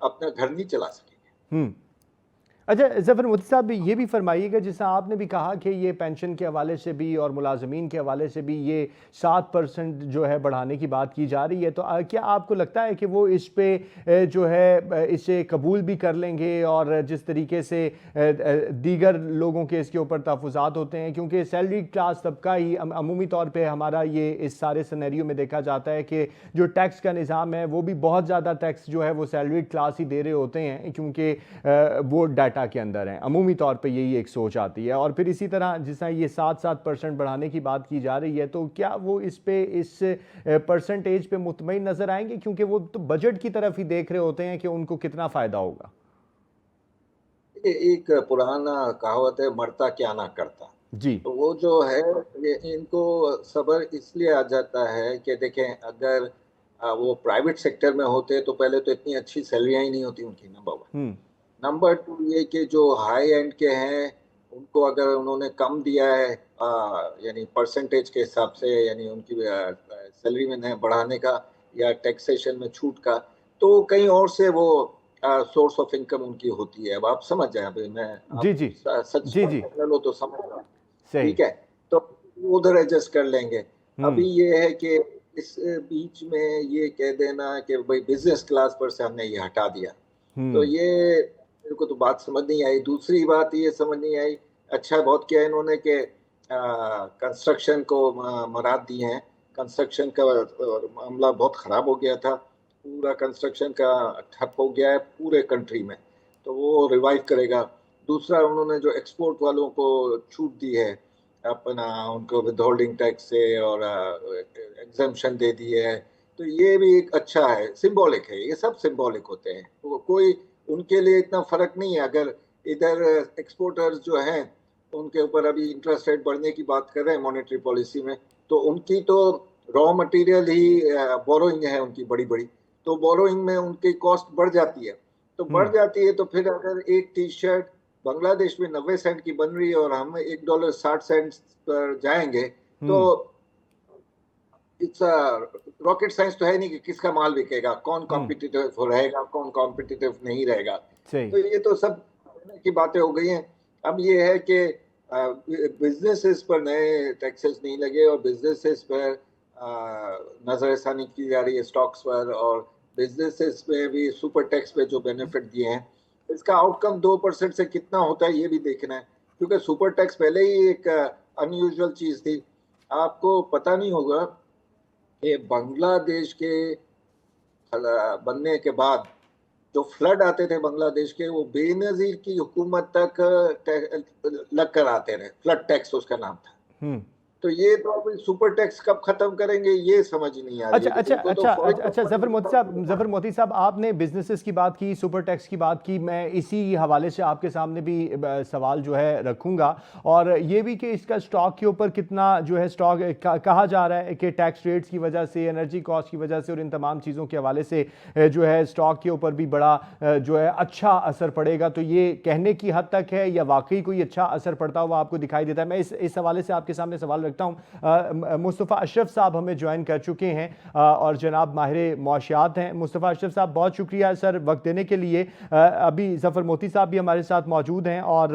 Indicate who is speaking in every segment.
Speaker 1: اپنا گھر نہیں چلا سکیں گے۔
Speaker 2: اچھا ظفر موتی صاحب یہ بھی فرمائیے گا، جیسا آپ نے بھی کہا کہ یہ پینشن کے حوالے سے بھی اور ملازمین کے حوالے سے بھی یہ 7% جو ہے بڑھانے کی بات کی جا رہی ہے، تو کیا آپ کو لگتا ہے کہ وہ اس پہ جو ہے اسے قبول بھی کر لیں گے، اور جس طریقے سے دیگر لوگوں کے اس کے اوپر تحفظات ہوتے ہیں، کیونکہ سیلری کلاس طبقہ ہی عمومی طور پہ ہمارا یہ اس سارے سینیریو میں دیکھا جاتا ہے کہ جو ٹیکس کا نظام ہے وہ بھی بہت زیادہ ٹیکس جو ہے وہ سیلری کلاس ہی دے رہے ہوتے ہیں، کیونکہ وہ ڈیٹا کے اندر ہیں، عمومی طور پہ یہی ایک سوچ آتی ہے۔ اور پھر اسی طرح جس طرح یہ 7% بڑھانے کی بات کی جا رہی ہے، تو کیا وہ اس پہ اس پرسنٹیج پہ مطمئن نظر آئیں گے، کیونکہ وہ تو بجٹ کی طرف ہی دیکھ رہے ہوتے ہیں کہ ان کو کتنا فائدہ ہوگا؟
Speaker 1: ایک پرانا کہاوت ہے، مرتا کیا نہ کرتا،
Speaker 2: جی
Speaker 1: تو وہ جو ہے ان کو صبر اس لیے آ جاتا ہے کہ دیکھیں اگر وہ پرائیویٹ سیکٹر میں ہوتے تو پہلے تو اتنی اچھی سیلریاں ہی نہیں ہوتی ان کی، نمبر 1۔ نمبر 2 یہ کہ جو ہائی اینڈ کے ہیں ان کو اگر انہوں نے کم دیا ہے یعنی پرسنٹیج کے حساب سے، یعنی ان کی سیلری میں بڑھانے کا یا ٹیکسیشن میں چھوٹ کا، تو کہیں اور سے وہ سورس آف انکم ان کی ہوتی ہے۔ اب آپ سمجھ جائیں، ابھی میں
Speaker 2: جی
Speaker 1: آپ
Speaker 2: جی
Speaker 1: سچ
Speaker 2: جی جی
Speaker 1: لو تو سمجھ جائیں،
Speaker 2: صحیح
Speaker 1: ٹھیک ہے، تو ادھر ایڈجسٹ کر لیں گے۔ ابھی یہ ہے کہ اس بیچ میں یہ کہہ دینا کہ بھائی بزنس کلاس پر سے ہم نے یہ ہٹا دیا، تو یہ میرے کو تو بات سمجھ نہیں آئی۔ دوسری بات یہ سمجھ نہیں آئی، اچھا بہت کیا انہوں نے کہ کنسٹرکشن کو مراد دی ہیں۔ کنسٹرکشن کا معاملہ بہت خراب ہو گیا تھا، پورا کنسٹرکشن کا ٹھپ ہو گیا ہے پورے کنٹری میں، تو وہ ریوائیو کرے گا۔ دوسرا انہوں نے جو ایکسپورٹ والوں کو چھوٹ دی ہے اپنا، ان کو ود ہولڈنگ ٹیکس سے اور ایگزمپشن دے دی ہے، تو یہ بھی ایک اچھا ہے، سمبولک ہے، یہ سب سمبولک ہوتے ہیں، کوئی ان کے لیے اتنا فرق نہیں ہے۔ اگر ادھر ایکسپورٹرز جو ہیں ان کے اوپر ابھی انٹرسٹ ریٹ بڑھنے کی بات کر رہے ہیں مانیٹری پالیسی میں، تو ان کی تو را مٹیریل ہی بوروئنگ ہے ان کی بڑی بڑی، تو بوروئنگ میں ان کی کاسٹ بڑھ جاتی ہے، تو بڑھ جاتی ہے، تو پھر اگر ایک ٹی شرٹ بنگلہ دیش میں 90 سینٹ کی بن رہی ہے اور ہم $1.60 پر جائیں گے، تو راکٹ سائنس تو ہے نہیں کہ کس کا مال بکے گا، کون کمپیٹیٹیو رہے گا، کون کمپیٹیٹیو نہیں رہے گا، تو یہ تو سب کی باتیں ہو گئی ہیں۔ اب یہ ہے کہ بزنسز پر نئے ٹیکسز نہیں لگے، اور بزنسز پر نظر ثانی کی جا رہی ہے اسٹاکس پر، اور بزنسز پہ بھی سپر ٹیکس پہ جو بینیفٹ دیے ہیں، اس کا آؤٹ کم 2% سے کتنا ہوتا ہے یہ بھی دیکھنا ہے، کیونکہ سپر ٹیکس پہلے ہی ایک ان یوزول چیز تھی۔ آپ کو پتہ نہیں ہوگا کہ بنگلہ دیش کے بننے کے بعد جو فلڈ آتے تھے بنگلہ دیش کے، وہ بے نظیر کی حکومت تک لگ کر آتے رہے، فلڈ ٹیکس اس کا نام تھا۔ تو یہ تو ابھی سپر ٹیکس کب ختم کریں گے یہ سمجھ نہیں آ رہی ہے۔
Speaker 2: اچھا ظفر موتی صاحب، آپ نے بزنسز کی بات کی، سپر ٹیکس کی بات کی، میں اسی حوالے سے آپ کے سامنے بھی سوال جو ہے رکھوں گا، اور یہ بھی کہ اس کا سٹاک کے اوپر کتنا جو ہے سٹاک کہا جا رہا ہے کہ ٹیکس ریٹس کی وجہ سے، انرجی کاسٹ کی وجہ سے اور ان تمام چیزوں کے حوالے سے جو ہے سٹاک کے اوپر بھی بڑا جو ہے اچھا اثر پڑے گا، تو یہ کہنے کی حد تک ہے یا واقعی کوئی اچھا اثر پڑتا ہوا آپ کو دکھائی دیتا ہے؟ میں اس حوالے سے آپ کے سامنے سوال رکھتا ہوں۔ مصطفیٰ اشرف صاحب ہمیں جوائن کر چکے ہیں اور جناب ماہر معاشیات ہیں۔ مصطفیٰ اشرف صاحب بہت شکریہ سر وقت دینے کے لیے۔ ابھی ظفر موتی صاحب بھی ہمارے ساتھ موجود ہیں اور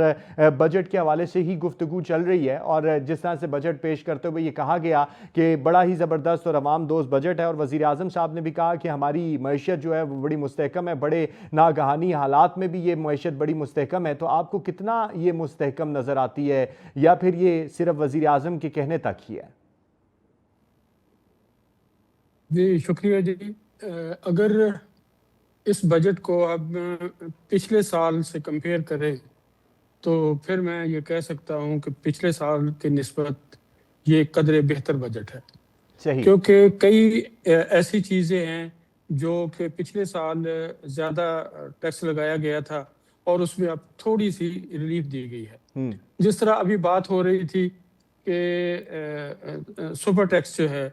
Speaker 2: بجٹ کے حوالے سے ہی گفتگو چل رہی ہے، اور جس طرح سے بجٹ پیش کرتے ہوئے یہ کہا گیا کہ بڑا ہی زبردست اور عوام دوست بجٹ ہے، اور وزیر اعظم صاحب نے بھی کہا کہ ہماری معیشت جو ہے وہ بڑی مستحکم ہے، بڑے ناگہانی حالات میں بھی یہ معیشت بڑی مستحکم ہے، تو آپ کو کتنا یہ مستحکم نظر آتی ہے، یا پھر یہ صرف وزیر اعظم کے کہنے تک ہی ہے؟
Speaker 3: جی شکریہ جی۔ اگر اس بجٹ کو اب پچھلے سال سے کمپیئر کریں تو پھر میں یہ کہہ سکتا ہوں کہ پچھلے سال کی نسبت یہ قدرے بہتر بجٹ ہے،
Speaker 2: صحیح،
Speaker 3: کیونکہ کئی ایسی چیزیں ہیں جو کہ پچھلے سال زیادہ ٹیکس لگایا گیا تھا اور اس میں اب تھوڑی سی ریلیف دی گئی ہے۔ جس طرح ابھی بات ہو رہی تھی کہ سپر ٹیکس جو ہے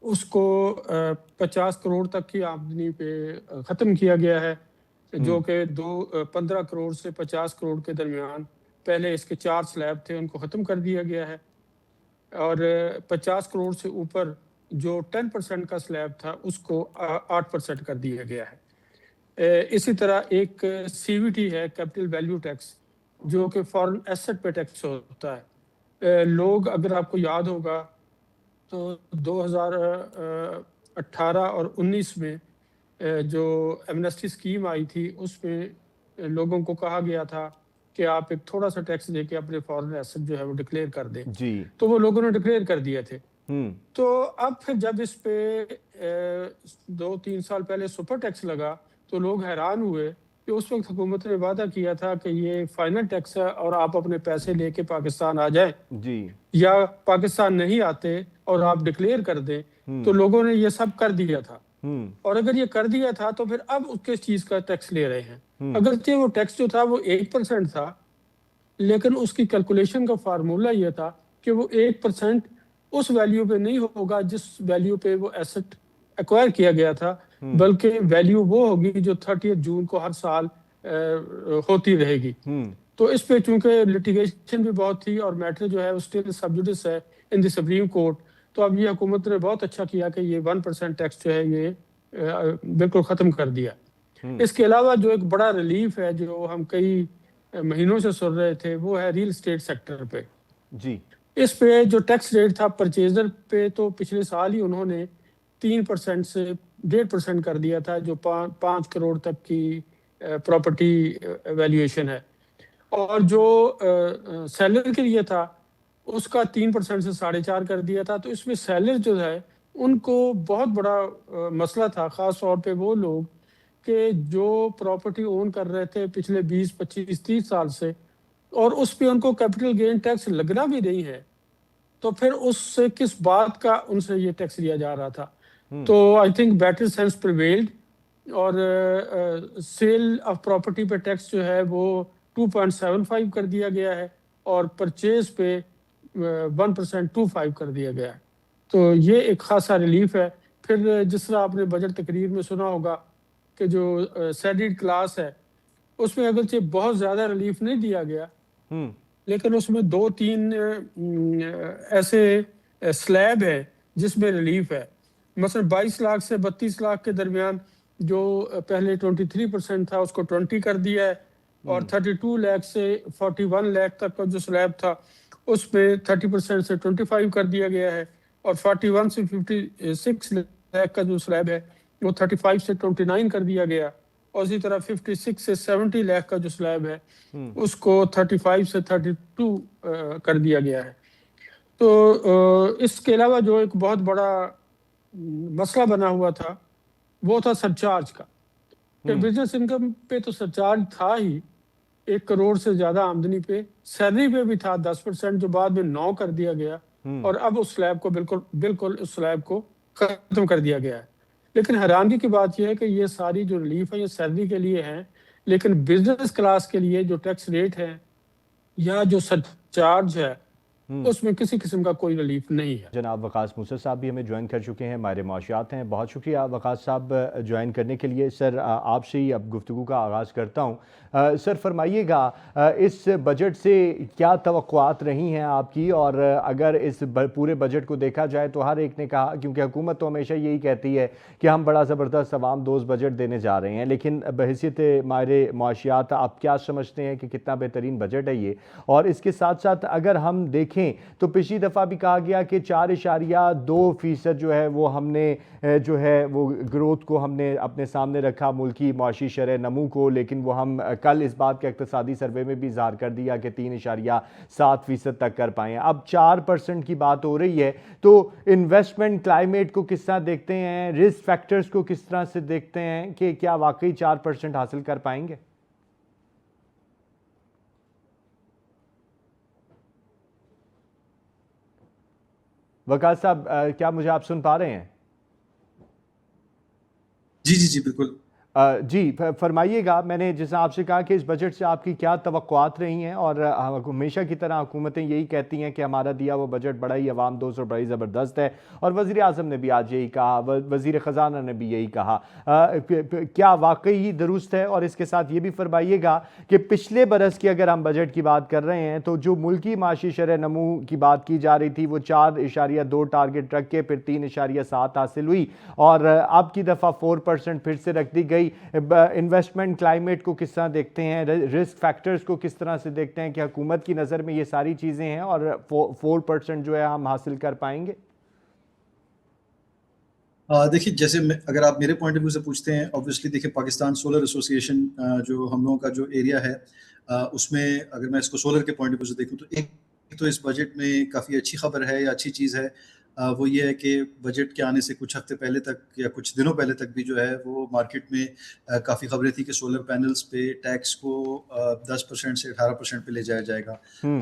Speaker 3: اس کو 50 کروڑ تک کی آمدنی پہ ختم کیا گیا ہے، جو کہ 15 کروڑ سے 50 کروڑ کے درمیان پہلے اس کے 4 سلیب تھے، ان کو ختم کر دیا گیا ہے، اور 50 کروڑ سے اوپر جو 10% کا سلیب تھا اس کو 8% کر دیا گیا ہے۔ اسی طرح ایک CVT ہے, کیپٹل ویلیو ٹیکس, جو کہ فارن ایسٹ پہ ٹیکس ہوتا ہے. لوگ, اگر آپ کو یاد ہوگا تو 2018 اور 19 میں جو ایمنسٹی اسکیم آئی تھی, اس میں لوگوں کو کہا گیا تھا کہ آپ ایک تھوڑا سا ٹیکس دے کے اپنے فارن ایسٹ جو ہے وہ ڈکلیئر کر دیں.
Speaker 2: جی.
Speaker 3: تو وہ لوگوں نے ڈکلیئر کر دیے تھے. تو اب پھر جب اس پہ 2-3 سال پہلے سپر ٹیکس لگا تو لوگ حیران ہوئے کہ اس وقت حکومت نے وعدہ کیا تھا کہ یہ فائنل ٹیکس ہے اور آپ اپنے پیسے لے کے پاکستان آ جائیں,
Speaker 2: جی,
Speaker 3: یا پاکستان نہیں آتے اور آپ ڈکلیئر کر دیں. تو لوگوں نے یہ سب کر دیا تھا, اور اگر یہ کر دیا تھا تو پھر اب اس کے چیز کا ٹیکس لے رہے ہیں. اگرچہ وہ ٹیکس جو تھا وہ 1% تھا, لیکن اس کی کیلکولیشن کا فارمولہ یہ تھا کہ وہ 1% اس ویلیو پہ نہیں ہوگا جس ویلیو پہ وہ ایسٹ ایکوائر کیا گیا تھا, بلکہ ویلیو وہ ہوگی جو 30 جون کو ہر سال ہوتی رہے گی. تو اس پہ چونکہ لٹیگیشن بھی بہت تھی اور میٹر جو ہے وہ اسٹل سب جوڈس ہے ان دی سپریم کورٹ, تو اب یہ حکومت نے بہت اچھا کیا کہ یہ 1% ٹیکس جو ہے یہ بالکل ختم کر دیا. اس کے علاوہ جو ایک بڑا ریلیف ہے جو ہم کئی مہینوں سے سن رہے تھے, وہ ہے ریل اسٹیٹ سیکٹر پہ.
Speaker 2: جی.
Speaker 3: اس پہ جو ٹیکس ریٹ تھا پرچیزر پہ, تو پچھلے سال ہی انہوں نے 3% سے 1.5% کر دیا تھا, جو 5 کروڑ تک کی پراپرٹی ویلیویشن ہے. اور جو سیلر کے لیے تھا اس کا 3% سے 4.5% کر دیا تھا. تو اس میں سیلر جو ہے ان کو بہت بڑا مسئلہ تھا, خاص طور پہ وہ لوگ کہ جو پراپرٹی اون کر رہے تھے پچھلے 20, 25, 30 سال سے, اور اس پہ ان کو کیپٹل گین ٹیکس لگنا بھی نہیں ہے, تو پھر اس سے کس بات کا ان سے یہ ٹیکس لیا جا رہا تھا. تو I think better sense prevailed, اور سیل آف پراپرٹی پہ ٹیکس جو ہے وہ 2.75 کر دیا گیا ہے, اور پرچیز پہ 1.25 کر دیا گیا ہے. تو یہ ایک خاصا ریلیف ہے. پھر جس طرح آپ نے بجٹ تقریر میں سنا ہوگا کہ جو سیلیڈ کلاس ہے اس میں اگرچہ بہت زیادہ ریلیف نہیں دیا گیا, لیکن اس میں 2-3 ایسے سلیب ہے جس میں ریلیف ہے. مثلا 22 لاکھ سے 32 لاکھ کے درمیان جو پہلے 23% تھا اس کو 20 کر دیا ہے, اور 32 لاکھ سے 41 لاکھ تک کا جو سلیب تھا اس میں 30% سے 25 کر دیا گیا ہے, اور 41 سے 56 لاکھ کا جو سلیب ہے وہ 35 سے 29 کر دیا گیا, اور اسی طرح 56 سے 70 لاکھ کا جو سلیب ہے اس کو 35 سے 32 کر دیا گیا ہے. تو اس کے علاوہ جو ایک بہت بڑا مسئلہ بنا ہوا تھا وہ تھا سرچارج کا, کہ بزنس انکم پہ تو سرچارج تھا ہی 1 کروڑ سے زیادہ آمدنی پہ, سیلری پہ بھی تھا 10% جو بعد میں 9 کر دیا گیا, اور اب اس سلیب کو بالکل اس سلیب کو ختم کر دیا گیا ہے. لیکن حیرانگی کی بات یہ ہے کہ یہ ساری جو ریلیف ہے یہ سیلری کے لیے ہیں, لیکن بزنس کلاس کے لیے جو ٹیکس ریٹ ہے یا جو سرچارج ہے اس میں کسی قسم کا کوئی ریلیف نہیں ہے.
Speaker 2: جناب وقاص موسیٰ صاحب بھی ہمیں جوائن کر چکے ہیں, ماہر معاشیات ہیں. بہت شکریہ وقاص صاحب جوائن کرنے کے لیے. سر آپ سے ہی اب گفتگو کا آغاز کرتا ہوں. سر فرمائیے گا اس بجٹ سے کیا توقعات رہی ہیں آپ کی, اور اگر اس پورے بجٹ کو دیکھا جائے تو ہر ایک نے کہا, کیونکہ حکومت تو ہمیشہ یہی کہتی ہے کہ ہم بڑا زبردست عوام دوست بجٹ دینے جا رہے ہیں, لیکن بحیثیت ماہر معاشیات آپ کیا سمجھتے ہیں کہ کتنا بہترین بجٹ ہے یہ؟ اور اس کے ساتھ ساتھ اگر ہم دیکھیں تو پچھلی دفعہ بھی کہا گیا کہ 4.2% جو ہے وہ ہم نے جو ہے وہ گروتھ کو ہم نے اپنے سامنے رکھا, ملکی معاشی شرح نمو کو, لیکن وہ ہم کل اس بات کا اقتصادی سروے میں بھی اظہار کر دیا کہ 3.7% تک کر پائیں. اب 4% کی بات ہو رہی ہے, تو انویسٹمنٹ کلائمیٹ کو کس طرح دیکھتے ہیں, رسک فیکٹرز کو کس طرح سے دیکھتے ہیں کہ کیا واقعی 4% حاصل کر پائیں گے؟ وقاص صاحب کیا مجھے آپ سن پا رہے ہیں؟
Speaker 4: جی بالکل.
Speaker 2: جی فرمائیے گا. میں نے جیسا آپ سے کہا کہ اس بجٹ سے آپ کی کیا توقعات رہی ہیں, اور ہمیشہ کی طرح حکومتیں یہی کہتی ہیں کہ ہمارا دیا وہ بجٹ بڑا ہی عوام دوست اور بڑا ہی زبردست ہے, اور وزیر اعظم نے بھی آج یہی کہا, وزیر خزانہ نے بھی یہی کہا. کیا واقعی ہی درست ہے؟ اور اس کے ساتھ یہ بھی فرمائیے گا کہ پچھلے برس کی اگر ہم بجٹ کی بات کر رہے ہیں تو جو ملکی معاشی شرح نمو کی بات کی جا رہی تھی وہ 4.2 ٹارگٹ رکھ کے پھر 3.7 حاصل ہوئی, اور اب کی دفعہ 4% پھر سے رکھ دی گئی. گئی. انویسٹمنٹ کلائمیٹ کو کس طرح دیکھتے ہیں, رسک فیکٹرز کو کس طرح سے دیکھتے ہیں کہ حکومت کی نظر میں یہ ساری چیزیں ہیں اور 4% جو ہے ہم حاصل کر پائیں گے؟
Speaker 4: دیکھیے جیسے اگر آپ میرے پوائنٹ آف ویو سے پوچھتے ہیں, آبویسلی دیکھیں پاکستان سولر ایسوسی ایشن جو ہم لوگوں کا جو ایریا ہے اس میں اگر میں اس کو سولر کے پوائنٹ آف ویو سے دیکھوں تو ایک تو اس بجٹ میں کافی اچھی خبر ہے یا اچھی چیز ہے, وہ یہ ہے کہ بجٹ کے آنے سے کچھ ہفتے پہلے تک یا کچھ دنوں پہلے تک بھی جو ہے وہ مارکیٹ میں کافی خبریں تھیں کہ سولر پینلز پہ ٹیکس کو 10% سے 18% پہ لے جایا جائے گا.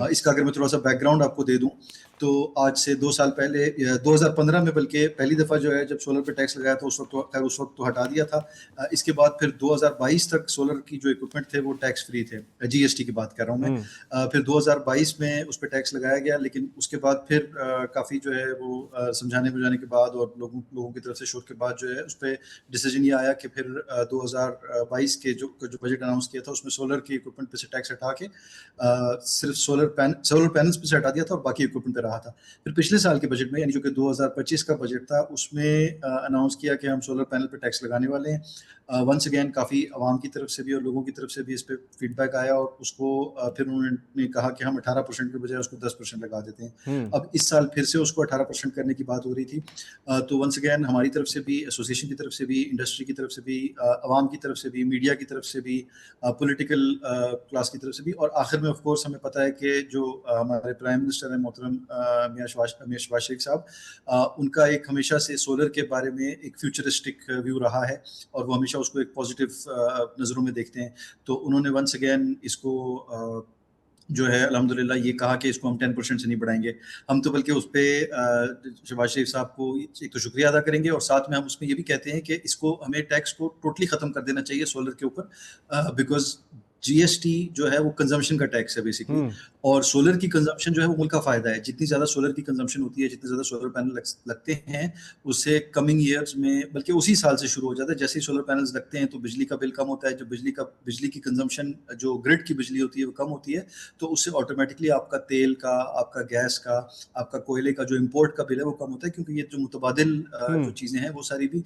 Speaker 4: اس کا اگر میں تھوڑا سا بیک گراؤنڈ آپ کو دے دوں تو آج سے 2 سال پہلے 2015 میں بلکہ پہلی دفعہ جو ہے جب سولر پہ ٹیکس لگایا تھا اس وقت تو ہٹا دیا تھا. اس کے بعد پھر 2022 تک سولر کی جو اکوپمنٹ تھے وہ ٹیکس فری تھے, جی ایس ٹی کی بات کر رہا ہوں میں. پھر 2022 میں اس پہ ٹیکس لگایا گیا, لیکن اس کے بعد پھر کافی جو ہے وہ سمجھانے بجھانے کے بعد اور لوگوں کی طرف سے شور کے بعد جو ہے اس پہ ڈیسیجن یہ آیا کہ پھر 2022 کے جو بجٹ اناؤنس کیا تھا اس میں سولر کی اکوپمنٹ پہ سے ٹیکس ہٹا کے صرف سولر پینلز پہ سے ہٹا دیا تھا اور باقی اکوپمنٹ پہ رہا تھا. پھر پچھلے سال کے بجٹ میں یعنی جو کہ 2025 کا بجٹ تھا اس میں اناؤنس کیا کہ ہم سولر پینل پہ ٹیکس لگانے والے ہیں. ونس اگین کافی عوام کی طرف سے بھی اور لوگوں کی طرف سے بھی اس پہ فیڈ بیک آیا اور اس کو پھر انہوں نے کہا کہ ہم 18% کے بجائے اس کو 10% لگا دیتے ہیں. اب اس سال پھر سے اس کو 18% کرنے کی بات ہو رہی تھی. تو ونس اگین ہماری طرف سے بھی, ایسوسی ایشن کی طرف سے بھی, انڈسٹری کی طرف سے بھی, عوام کی طرف سے بھی, میڈیا کی طرف سے بھی, پولیٹیکل کلاس کی طرف سے بھی, اور آخر میں آف کورس ہمیں پتہ ہے کہ جو ہمارے پرائم منسٹر ہیں محترم میاں شہباز شریف صاحب, ان کا ایک ہمیشہ سے سولر کے بارے میں ایک فیوچرسٹک ویو رہا ہے اور وہ ہمیشہ اس کو ایک پازیٹیو نظروں میں دیکھتے ہیں. تو انہوں نے ونس اگین اس کو جو ہے الحمدللہ یہ کہا کہ اس کو ہم 10% سے نہیں بڑھائیں گے. ہم تو بلکہ اس پہ شہباز شریف صاحب کو ایک تو شکریہ ادا کریں گے اور ساتھ میں ہم اس میں یہ بھی کہتے ہیں کہ اس کو ہمیں ٹیکس کو ٹوٹلی ختم کر دینا چاہیے سولر کے اوپر, بیکاز جی ایس ٹی جو ہے وہ کنزمپشن کا ٹیکس ہے بیسکلی, اور سولر کی کنزمپشن جو ہے وہ ملک کا فائدہ ہے. جتنی زیادہ سولر کی کنزمپشن ہوتی ہے, جتنے زیادہ سولر پینل لگتے ہیں, اس سے کمنگ ایئرز میں بلکہ اسی سال سے شروع ہو جاتا ہے. جیسے ہی سولر پینلز لگتے ہیں تو بجلی کا بل کم ہوتا ہے. جب بجلی کی کنزمپشن جو گرڈ کی بجلی ہوتی ہے وہ کم ہوتی ہے تو اس سے آٹومیٹکلی آپ کا تیل کا, آپ کا گیس کا, آپ کا کوئلے کا جو امپورٹ کا بل ہے وہ کم ہوتا ہے, کیونکہ یہ جو متبادل جو چیزیں ہیں وہ ساری بھی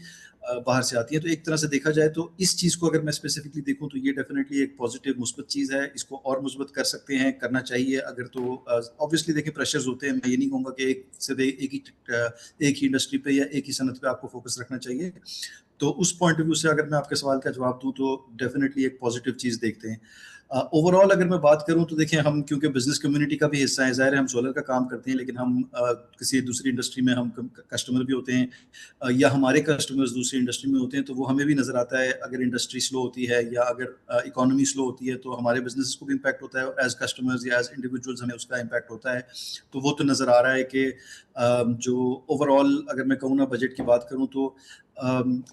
Speaker 4: باہر سے آتی ہیں. تو ایک طرح سے دیکھا جائے تو اس چیز کو اگر میں اسپیسیفکلی دیکھوں تو یہ ڈیفینیٹلی ایک پازیٹیو مثبت چیز ہے. اس کو اور مثبت کر سکتے ہیں, کرنا چاہیے اگر تو آبویسلی دیکھیں پریشرز ہوتے ہیں. میں یہ نہیں کہوں گا کہ ایک ہی انڈسٹری پہ یا ایک ہی صنعت پہ آپ کو فوکس رکھنا چاہیے. تو اس پوائنٹ آف ویو سے اگر میں آپ کے سوال کا جواب دوں تو ڈیفینیٹلی ایک پازیٹیو چیز دیکھتے ہیں. اوور آل اگر میں بات کروں تو دیکھیں ہم کیونکہ بزنس کمیونٹی کا بھی حصہ ہے, ظاہر ہے ہم سولر کا کام کرتے ہیں لیکن ہم کسی دوسری انڈسٹری میں ہم کسٹمر بھی ہوتے ہیں یا ہمارے کسٹمرز دوسری انڈسٹری میں ہوتے ہیں, تو وہ ہمیں بھی نظر آتا ہے اگر انڈسٹری سلو ہوتی ہے یا اگر اکانومی سلو ہوتی ہے تو ہمارے بزنس کو بھی امپیکٹ ہوتا ہے, اور ایز کسٹمرز یا ایز انڈیویجولز ہمیں اس کا امپیکٹ ہوتا ہے. تو وہ تو نظر آ رہا ہے کہ جو اوور آل اگر میں کہوں نا بجٹ کی بات کروں تو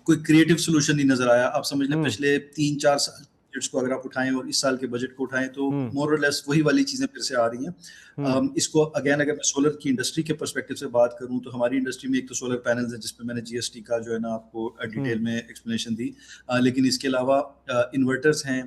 Speaker 4: کوئی کریٹو سولوشن نہیں نظر آیا. آپ سمجھ لیں پچھلے 3-4 سال بجٹس کو اگر آپ اٹھائیں اور اس سال کے بجٹ کو اٹھائیں تو مور اور لیس وہی والی چیزیں پھر سے آ رہی ہیں. اس کو اگین اگر میں سولر کی انڈسٹری کے پرسپیکٹو سے بات کروں تو ہماری انڈسٹری میں ایک تو سولر پینلز ہیں جس پہ میں نے جی ایس ٹی کا جو ہے نا آپ کو ڈیٹیل میں ایکسپلینیشن دی, لیکن اس کے علاوہ انورٹرز ہیں,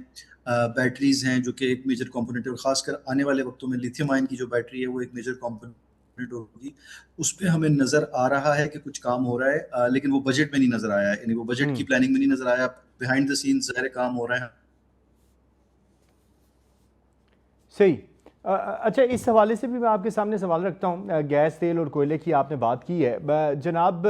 Speaker 4: بیٹریز ہیں جو کہ ایک میجر کمپوننٹ ہے, اور خاص کر آنے والے وقتوں میں لیتھیم آئن کی جو بیٹری ہے وہ ایک میجر کمپوننٹ ہوگی. اس پہ ہمیں نظر آ رہا ہے کہ کچھ کام ہو رہا ہے, لیکن وہ بجٹ میں نہیں نظر آیا ہے, یعنی وہ بجٹ کی پلاننگ میں نہیں نظر آیا. بیہائنڈ دا سینز ظاہر کام ہو رہا ہے.
Speaker 2: صحیح. اچھا, اس حوالے سے بھی میں آپ کے سامنے سوال رکھتا ہوں. گیس, تیل اور کوئلے کی آپ نے بات کی ہے. جناب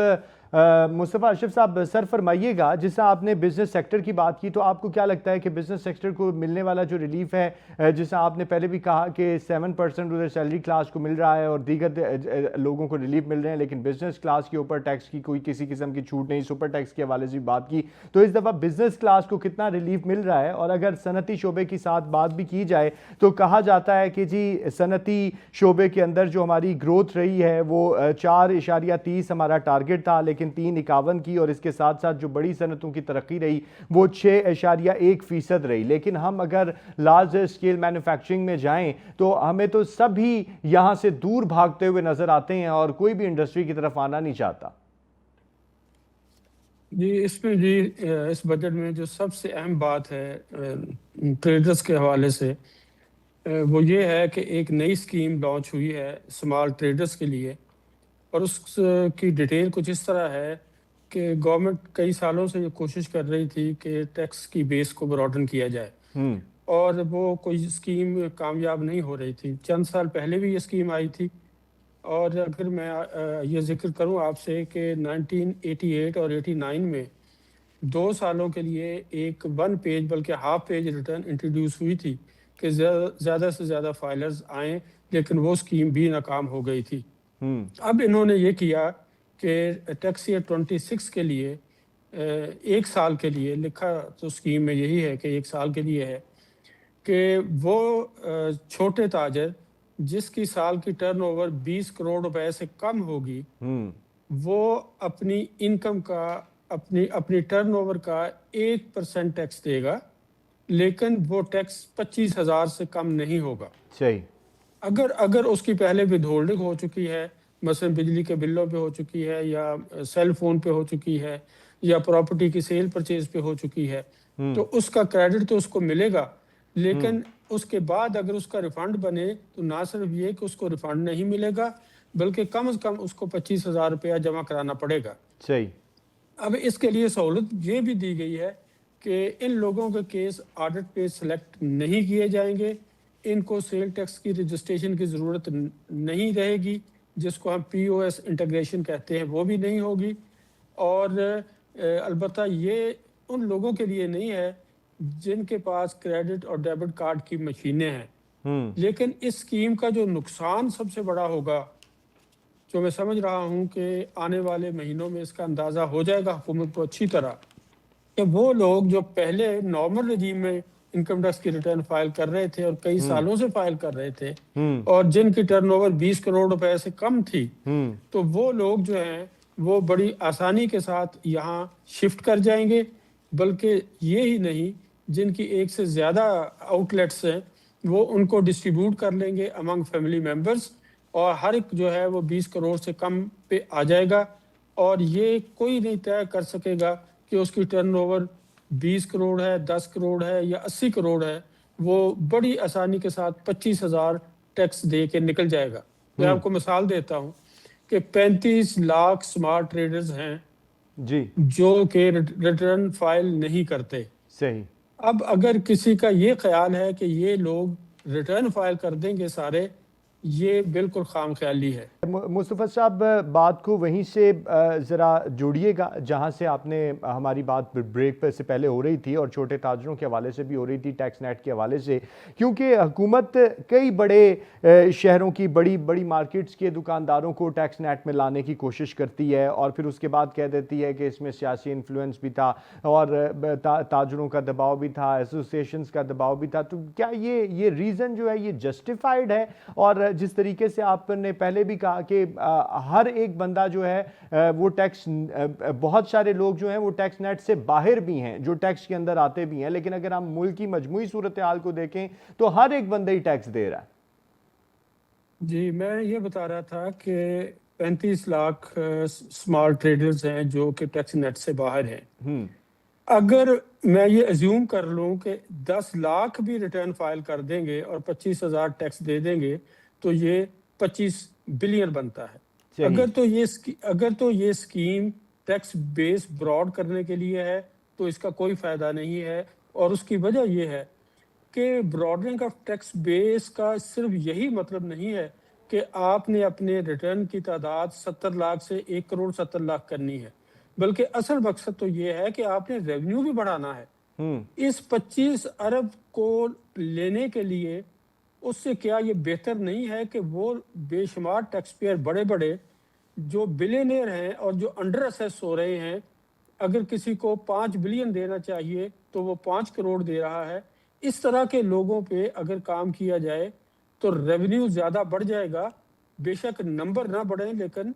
Speaker 2: مصطفیٰ اشرف صاحب سر فرمائیے گا, جس طرح آپ نے بزنس سیکٹر کی بات کی, تو آپ کو کیا لگتا ہے کہ بزنس سیکٹر کو ملنے والا جو ریلیف ہے, جس طرح آپ نے پہلے بھی کہا کہ 7% ادھر سیلری کلاس کو مل رہا ہے اور دیگر لوگوں کو ریلیف مل رہے ہیں, لیکن بزنس کلاس کے اوپر ٹیکس کی کوئی کسی قسم کی چھوٹ نہیں, سپر ٹیکس کے حوالے سے بھی بات کی, تو اس دفعہ بزنس کلاس کو کتنا ریلیف مل رہا ہے؟ اور اگر صنعتی شعبے کی ساتھ بات بھی کی جائے تو کہا جاتا ہے کہ جی صنعتی شعبے کے اندر جو ہماری گروتھ رہی ہے وہ 4.30 ہمارا ٹارگٹ تھا, لیکن 3.51 کی, اور اس کے ساتھ ساتھ جو بڑی صنعتوں کی ترقی رہی وہ 6.1% رہی. لیکن ہم اگر لارج اسکیل مینوفیکچرنگ میں جائیں تو ہمیں تو سبھی یہاں سے دور بھاگتے ہوئے نظر آتے ہیں اور کوئی بھی انڈسٹری کی طرف آنا نہیں چاہتا.
Speaker 3: جی اس میں اس بجٹ میں جو سب سے اہم بات ہے ٹریڈرز کے حوالے سے وہ یہ ہے کہ ایک نئی اسکیم لانچ ہوئی ہے اسمال ٹریڈرز کے لیے, اور اس کی ڈیٹیل کچھ اس طرح ہے کہ گورنمنٹ کئی سالوں سے یہ کوشش کر رہی تھی کہ ٹیکس کی بیس کو براڈن کیا جائے، اور وہ کوئی اسکیم کامیاب نہیں ہو رہی تھی۔ چند سال پہلے بھی یہ اسکیم آئی تھی، اور اگر میں یہ ذکر کروں آپ سے کہ 1988 اور 89 میں 2 سالوں کے لیے ایک 1 پیج بلکہ ہاف پیج ریٹرن انٹروڈیوس ہوئی تھی کہ زیادہ سے زیادہ فائلرز آئیں، لیکن وہ اسکیم بھی ناکام ہو گئی تھی۔ اب انہوں نے یہ کیا کہ ٹیکس ایئر 26 کے لیے 1 سال کے لیے لکھا، تو اسکیم میں یہی ہے کہ 1 سال کے لیے ہے کہ وہ چھوٹے تاجر جس کی سال کی ٹرن اوور 20 کروڑ روپے سے کم ہوگی، وہ اپنی انکم کا اپنی ٹرن اوور کا 1% ٹیکس دے گا، لیکن وہ ٹیکس 25,000 سے کم نہیں ہوگا۔
Speaker 2: صحیح۔
Speaker 3: اگر اس کی پہلے ود ہولڈنگ ہو چکی ہے، مثلا بجلی کے بلوں پہ ہو چکی ہے، یا سیل فون پہ ہو چکی ہے، یا پراپرٹی کی سیل پرچیز پہ ہو چکی ہے، تو اس کا کریڈٹ تو اس کو ملے گا، لیکن اس کے بعد اگر اس کا ریفنڈ بنے تو نہ صرف یہ کہ اس کو ریفنڈ نہیں ملے گا، بلکہ کم از کم اس کو 25,000 روپیہ جمع کرانا پڑے گا۔
Speaker 2: صحیح۔
Speaker 3: اب اس کے لیے سہولت یہ بھی دی گئی ہے کہ ان لوگوں کے کیس آڈٹ پہ سلیکٹ نہیں کیے جائیں گے، ان کو سیل ٹیکس کی رجسٹریشن کی ضرورت نہیں رہے گی، جس کو ہم POS انٹیگریشن کہتے ہیں وہ بھی نہیں ہوگی، اور البتہ یہ ان لوگوں کے لیے نہیں ہے جن کے پاس کریڈٹ اور ڈیبٹ کارڈ کی مشینیں ہیں۔ لیکن اس اسکیم کا جو نقصان سب سے بڑا ہوگا، جو میں سمجھ رہا ہوں کہ آنے والے مہینوں میں اس کا اندازہ ہو جائے گا حکومت کو اچھی طرح، کہ وہ لوگ جو پہلے نارمل رجیم میں انکم ٹیکس کی ریٹرن فائل کر رہے تھے اور کئی سالوں سے فائل کر رہے تھے، اور جن کی ٹرن اوور 20 کروڑ روپے سے کم تھی، تو وہ لوگ جو ہیں وہ بڑی آسانی کے ساتھ یہاں شفٹ کر جائیں گے، بلکہ یہی نہیں، جن کی ایک سے زیادہ آؤٹ لیٹس ہیں وہ ان کو ڈسٹریبیوٹ کر لیں گے امنگ فیملی ممبرز، اور ہر ایک جو ہے وہ 20 کروڑ سے کم پہ آ جائے گا، اور یہ کوئی نہیں طے کر سکے گا کہ اس کی ٹرن اوور 20 کروڑ ہے، 10 کروڑ ہے یا 80 کروڑ ہے، وہ بڑی آسانی کے ساتھ 25,000 ٹیکس دے کے نکل جائے گا۔ میں آپ کو مثال دیتا ہوں کہ 35 لاکھ سمارٹ ٹریڈرز ہیں
Speaker 2: جی
Speaker 3: جو کہ ریٹرن فائل نہیں کرتے۔
Speaker 2: صحیح۔
Speaker 3: اب اگر کسی کا یہ خیال ہے کہ یہ لوگ ریٹرن فائل کر دیں گے سارے، یہ بالکل خام خیالی ہے۔
Speaker 2: مصطفیٰ صاحب، بات کو وہیں سے ذرا جوڑیے گا جہاں سے آپ نے ہماری بات بریک پر سے پہلے ہو رہی تھی، اور چھوٹے تاجروں کے حوالے سے بھی ہو رہی تھی، ٹیکس نیٹ کے حوالے سے، کیونکہ حکومت کئی بڑے شہروں کی بڑی بڑی مارکیٹس کے دکانداروں کو ٹیکس نیٹ میں لانے کی کوشش کرتی ہے، اور پھر اس کے بعد کہہ دیتی ہے کہ اس میں سیاسی انفلوئنس بھی تھا، اور تاجروں کا دباؤ بھی تھا، ایسوسیشنز کا دباؤ بھی تھا۔ تو کیا یہ ریزن جو ہے یہ جسٹیفائیڈ ہے؟ اور جس طریقے سے آپ نے پہلے بھی کہا کہ ہر ایک بندہ جو ہے وہ ٹیکس، بہت سارے لوگ جو ہیں وہ ٹیکس نیٹ سے باہر بھی ہیں جو ٹیکس کے اندر آتے بھی ہیں، لیکن اگر ہم ملک کی مجموعی صورتحال کو دیکھیں تو ہر ایک بندہ ہی ٹیکس دے رہا ہے۔
Speaker 3: جی، میں یہ بتا رہا تھا کہ 35 لاکھ اسمال ٹریڈرز ہیں جو کہ ٹیکس نیٹ سے باہر ہیں۔ اگر میں یہ ایزیوم کر لوں کہ 10 لاکھ بھی ریٹرن فائل کر دیں گے اور 25,000 ٹیکس دے دیں گے، تو یہ 25 بلین بنتا ہے۔ اگر تو یہ اسکیم ٹیکس بیس براڈ کرنے کے لیے ہے تو اس کا کوئی فائدہ نہیں ہے، اور اس کی وجہ یہ ہے کہ براڈنگ آف ٹیکس بیس کا صرف یہی مطلب نہیں ہے کہ آپ نے اپنے ریٹرن کی تعداد 70 لاکھ سے 1 کروڑ 70 لاکھ کرنی ہے، بلکہ اصل مقصد تو یہ ہے کہ آپ نے ریونیو بھی بڑھانا ہے۔ اس 25 ارب کو لینے کے لیے اس سے کیا یہ بہتر نہیں ہے کہ وہ بے شمار ٹیکس پیئر بڑے بڑے جو بلینئر ہیں اور جو انڈر اسیس ہو رہے ہیں، اگر کسی کو 5 بلین دینا چاہیے تو وہ 5 کروڑ دے رہا ہے، اس طرح کے لوگوں پہ اگر کام کیا جائے تو ریونیو زیادہ بڑھ جائے گا، بے شک نمبر نہ بڑھیں لیکن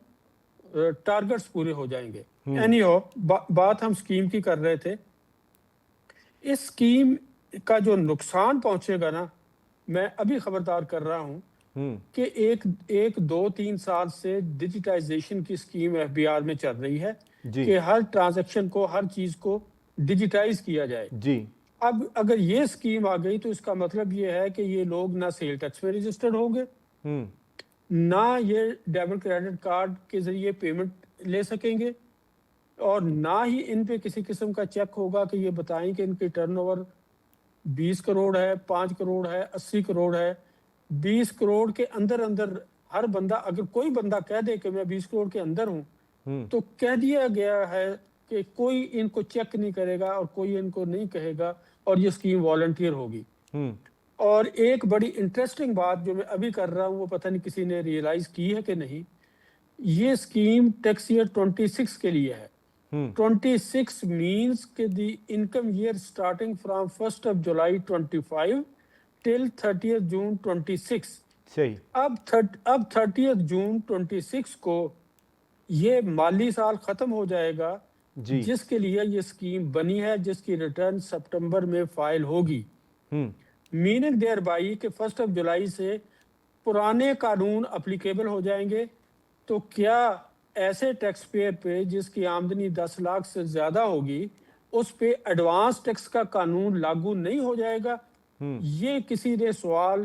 Speaker 3: ٹارگٹس پورے ہو جائیں گے۔ بات ہم اسکیم کی کر رہے تھے۔ اس اسکیم کا جو نقصان پہنچے گا نا، میں ابھی خبردار کر رہا ہوں کہ ایک 2-3 سال سے ڈیجیٹائزیشن کی اسکیم FBR میں چل رہی ہے کہ ہر ٹرانزیکشن کو، ہر چیز کو ڈیجیٹائز کیا جائے۔ اب اگر یہ اسکیم آ گئی تو اس کا مطلب یہ ہے کہ یہ لوگ نہ سیل ٹیکس میں رجسٹرڈ ہوں گے، نہ یہ ڈیبٹ کریڈٹ کارڈ کے ذریعے پیمنٹ لے سکیں گے، اور نہ ہی ان پہ کسی قسم کا چیک ہوگا کہ یہ بتائیں کہ ان کی ٹرن اوور 20 کروڑ ہے، 5 کروڑ ہے، 80 کروڑ ہے. 20 کروڑ کے اندر ہر بندہ، اگر کوئی بندہ کہہ دے کہ میں 20 کروڑ کے اندر ہوں، تو کہہ دیا گیا ہے کہ کوئی ان کو چیک نہیں کرے گا اور کوئی ان کو نہیں کہے گا، اور یہ اسکیم والنٹیئر ہوگی. اور ایک بڑی انٹرسٹنگ بات جو میں ابھی کر رہا ہوں، وہ پتہ نہیں کسی نے ریئلائز کی ہے کہ نہیں، یہ اسکیم ٹیکس ایئر 26 کے لیے ہے. 26 means کہ the income year starting from 1st of July 25 till 30th June 26.
Speaker 2: صحیح.
Speaker 3: اب 30th June 26 کو یہ مالی سال ختم ہو جائے گا جس کے لیے یہ اسکیم بنی ہے، جس کی ریٹرن سپٹمبر میں فائل ہوگی. میننگ دیر بائی کہ 1st of July سے پرانے قانون اپلیکیبل ہو جائیں گے. تو کیا ایسے ٹیکس پیئر پہ جس کی آمدنی 10 لاکھ سے زیادہ ہوگی، اس پہ ایڈوانس ٹیکس کا قانون لاگو نہیں ہو جائے گا؟ یہ کسی نے سوال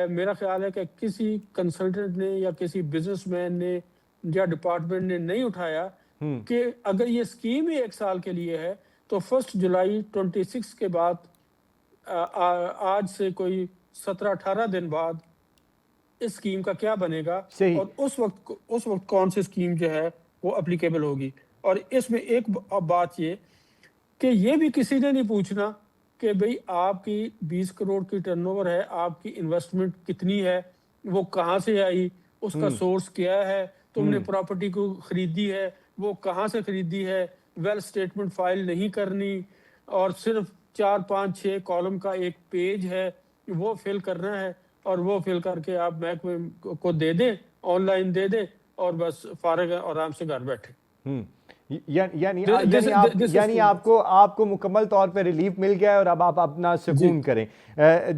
Speaker 3: میرا خیال ہے کہ کسی کنسلٹنٹ نے یا کسی بزنس مین نے یا ڈپارٹمنٹ نے نہیں اٹھایا کہ اگر یہ اسکیم ہی 1 سال کے لیے ہے تو 1 جولائی 26 کے بعد آج سے کوئی 17-18 دن بعد اس اسکیم کا کیا بنے گا، اور اس وقت کون سی اسکیم جو ہے وہ اپلیکیبل ہوگی. اور اس میں ایک بات یہ کہ یہ بھی کسی نے نہیں پوچھنا کہ بھئی آپ کی 20 کروڑ کی ٹرن اوور ہے، آپ کی انویسٹمنٹ کتنی ہے، وہ کہاں سے آئی، اس کا سورس کیا ہے، تم نے پراپرٹی کو خریدی ہے، وہ کہاں سے خریدی ہے، ویل اسٹیٹمنٹ فائل نہیں کرنی، اور صرف 4-5-6 کالم کا ایک پیج ہے وہ فل کرنا ہے، اور وہ فل کر کے آپ محکمے کو دے دیں، آن لائن دے دیں، اور بس فارغ آرام سے گھر بیٹھے.
Speaker 2: یعنی آپ کو مکمل طور پہ ریلیف مل گیا ہے اور اب آپ اپنا سکون کریں.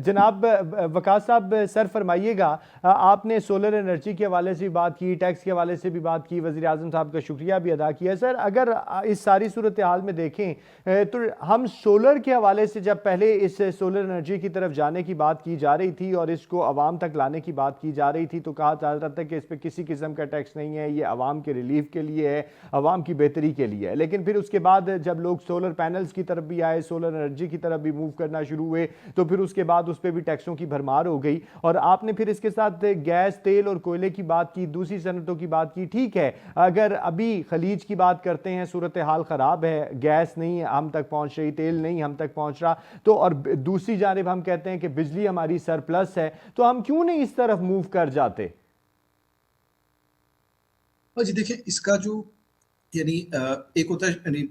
Speaker 2: جناب وقاص صاحب سر فرمائیے گا، آپ نے سولر انرجی کے حوالے سے بھی بات کی، ٹیکس کے حوالے سے بھی بات کی، وزیر اعظم صاحب کا شکریہ بھی ادا کیا. سر اگر اس ساری صورتحال میں دیکھیں تو ہم سولر کے حوالے سے جب پہلے اس سولر انرجی کی طرف جانے کی بات کی جا رہی تھی اور اس کو عوام تک لانے کی بات کی جا رہی تھی تو کہا جا رہا تھا کہ اس پہ کسی قسم کا ٹیکس نہیں ہے، یہ عوام کے ریلیف کے لیے ہے، عوام کی بہتری کے لیے ہے. لیکن پھر اس کے بعد جب لوگ سولر پینلز کی طرف بھی آئے، سولر انرجی کی طرف بھی موو کرنا شروع ہوئے، تو پھر اس کے بعد اس پہ بھی ٹیکسوں کی بھرمار ہو گئی، اور آپ نے پھر اس کے ساتھ گیس، تیل اور کوئلے کی بات کی، دوسری صنعتوں کی بات کی. ٹھیک ہے، اگر ابھی خلیج کی بات کرتے ہیں، صورتحال خراب ہے، گیس نہیں ہم تک پہنچ رہی، تیل نہیں ہم تک پہنچ رہا، تو اور دوسری جانب ہم کہتے ہیں کہ بجلی ہماری سرپلس ہے، تو ہم کیوں نہیں اس طرف موو کر جاتے؟
Speaker 4: جی دیکھیں، اس کا جو یعنی ایک ہوتا ہے یعنی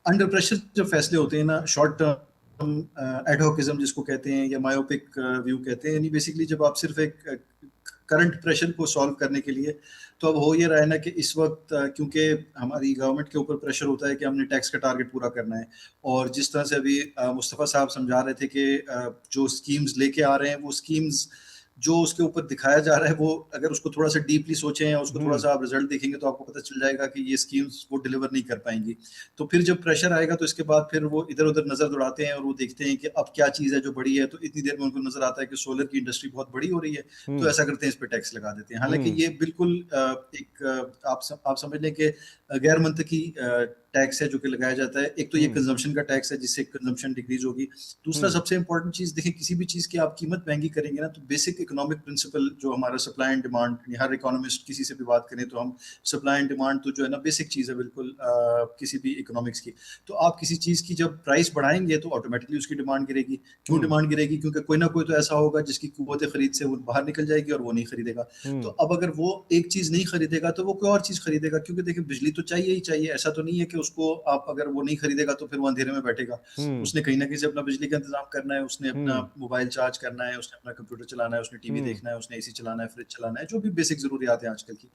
Speaker 4: انڈر پریشر جو فیصلے ہوتے ہیں نا، شارٹ ٹرم ایڈ ہاکزم جس کو کہتے ہیں، یا مایوپک ویو کہتے ہیں، یعنی بیسیکلی جب آپ صرف ایک کرنٹ پریشر کو سالو کرنے کے لیے، تو اب ہو یہ رہا ہے نا کہ اس وقت کیونکہ ہماری گورنمنٹ کے اوپر پریشر ہوتا ہے کہ ہم نے ٹیکس کا ٹارگٹ پورا کرنا ہے، اور جس طرح سے ابھی مصطفیٰ صاحب سمجھا رہے تھے کہ جو اسکیمز لے کے آ رہے ہیں، وہ اسکیمز جو اس کے اوپر دکھایا جا رہا ہے، وہ اگر اس کو تھوڑا سا ڈیپلی سوچیں یا اس کو تھوڑا سا آپ رزلٹ دیکھیں گے تو آپ کو پتہ چل جائے گا کہ یہ اسکیمز وہ ڈیلیور نہیں کر پائیں گی. تو پھر جب پریشر آئے گا تو اس کے بعد پھر وہ ادھر ادھر نظر دوڑاتے ہیں اور وہ دیکھتے ہیں کہ اب کیا چیز ہے جو بڑی ہے. تو اتنی دیر میں ان کو نظر آتا ہے کہ سولر کی انڈسٹری بہت بڑی ہو رہی ہے، تو ایسا کرتے ہیں اس پہ ٹیکس لگا دیتے ہیں. حالانکہ یہ بالکل ایک آپ سمجھ لیں کہ غیر منطقی ٹیکس ہے جو کہ لگایا جاتا ہے. ایک تو یہ کنزمپشن کا ٹیکس ہے جس سے کنزمپشن ڈکریز ہوگی. دوسرا سب سے امپورٹنٹ چیز دیکھیں، کسی بھی چیز کی آپ قیمت مہنگی کریں گے نا، تو بیسک اکنامک پرنسپل جو ہمارا supply and demand, Hare economist کسی سے بھی بات کریں تو ہم سپلائی اینڈ ڈیمانڈ تو جو ہے نا بیسک چیز ہے بالکل کسی بھی اکنامکس کی. تو آپ کسی چیز کی جب پرائس بڑھائیں گے تو آٹومیٹکلی اس کی ڈیمانڈ گرے گی. کیوں ڈیمانڈ گرے گی؟ کیونکہ کوئی نہ کوئی تو ایسا ہوگا جس کی قوت خرید سے وہ باہر نکل جائے گی اور وہ نہیں خریدے گا. تو اب اگر وہ ایک چیز نہیں خریدے گا تو وہ کوئی اور چیز خریدے گا، کیونکہ دیکھیں بجلی تو چاہیے ہی چاہیے. ایسا تو نہیں ہے کہ اس کو آپ اگر وہ نہیں خریدے گا تو پھر وہ اندھیرے میں بیٹھے گا. اس نے کہیں نہ کہیں سے اپنا بجلی کا انتظام کرنا ہے، اس نے اپنا موبائل چارج کرنا ہے، اس نے اپنا کمپیوٹر چلانا ہے، اس نے ٹی وی دیکھنا ہے، اس نے اے سی چلانا ہے، فریج چلانا ہے، جو بھی بیسک ضروریات ہیں آج کل کی.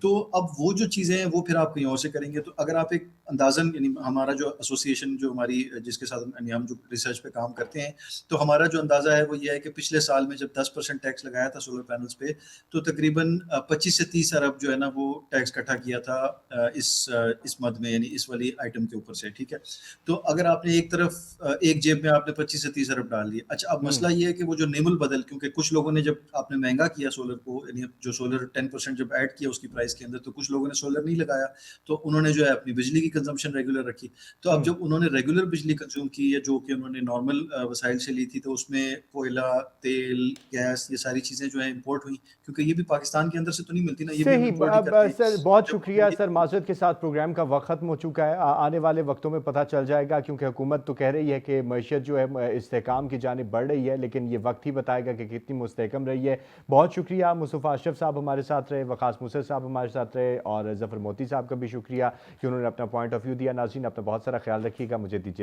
Speaker 4: تو اب وہ جو چیزیں ہیں وہ پھر آپ کہیں اور سے کریں گے. تو اگر آپ ایک اندازاً یعنی ہمارا جو ایسوسیشن جو ہماری جس کے ساتھ یعنی ہم جو ریسرچ پہ کام کرتے ہیں، تو ہمارا جو اندازہ ہے وہ یہ ہے کہ پچھلے سال میں جب 10% ٹیکس لگایا تھا سولر پینلز پہ، تو تقریباً 25 سے 30 ارب جو ہے نا وہ ٹیکس اکٹھا کیا تھا اس مد میں، یعنی اس والی آئٹم کے اوپر سے, ٹھیک ہے. تو اگر آپ نے ایک طرف ایک جیب میں آپ نے 25 سے 30 ارب ڈال لیے. اچھا اب مسئلہ یہ ہے کہ وہ جو نیم البدل, کیونکہ کچھ لوگوں نے جب آپ نے مہنگا کیا سولر کو, یعنی جو سولر 10% جب ایڈ کیا اس کی پرائس کے اندر, تو کچھ لوگوں نے سولر نہیں لگایا, تو انہوں نے جو ہے اپنی بجلی کی کنزمپشن ریگولر رکھی. تو اب جب انہوں نے ریگولر بجلی کنزیوم کی ہے جو کہ انہوں نے نارمل وسائل سے لی تھی, تو اس میں کوئلہ, تیل, گیس, یہ ساری چیزیں جو ہیں امپورٹ ہوئیں, کیونکہ یہ بھی پاکستان کے اندر سے تو نہیں ملتی نا, یہ بھی ہم امپورٹ ہی کرتے ہیں.
Speaker 2: سر بہت شکریہ سر, معذرت کے ساتھ پروگرام کا وقت ختم ہو چکا ہے. آنے والے وقتوں میں پتہ چل جائے گا, کیونکہ حکومت تو کہہ رہی ہے کہ معیشت جو ہے استحکام کی جانب بڑھ رہی ہے, لیکن یہ وقت ہی بتائے گا کہ کتنی مستحکم رہی ہے. بہت شکریہ. مصطفیٰ اشرف صاحب ہمارے ساتھ رہے, وقاص موسیٰ صاحب ہمارے ساتھ رہے, اور ظفر موتی صاحب کا بھی شکریہ کہ انہوں نے اپنا پوائنٹ آف ویو دیا. ناظرین اپنا بہت سارا خیال رکھیے گا. مجھے دیجیے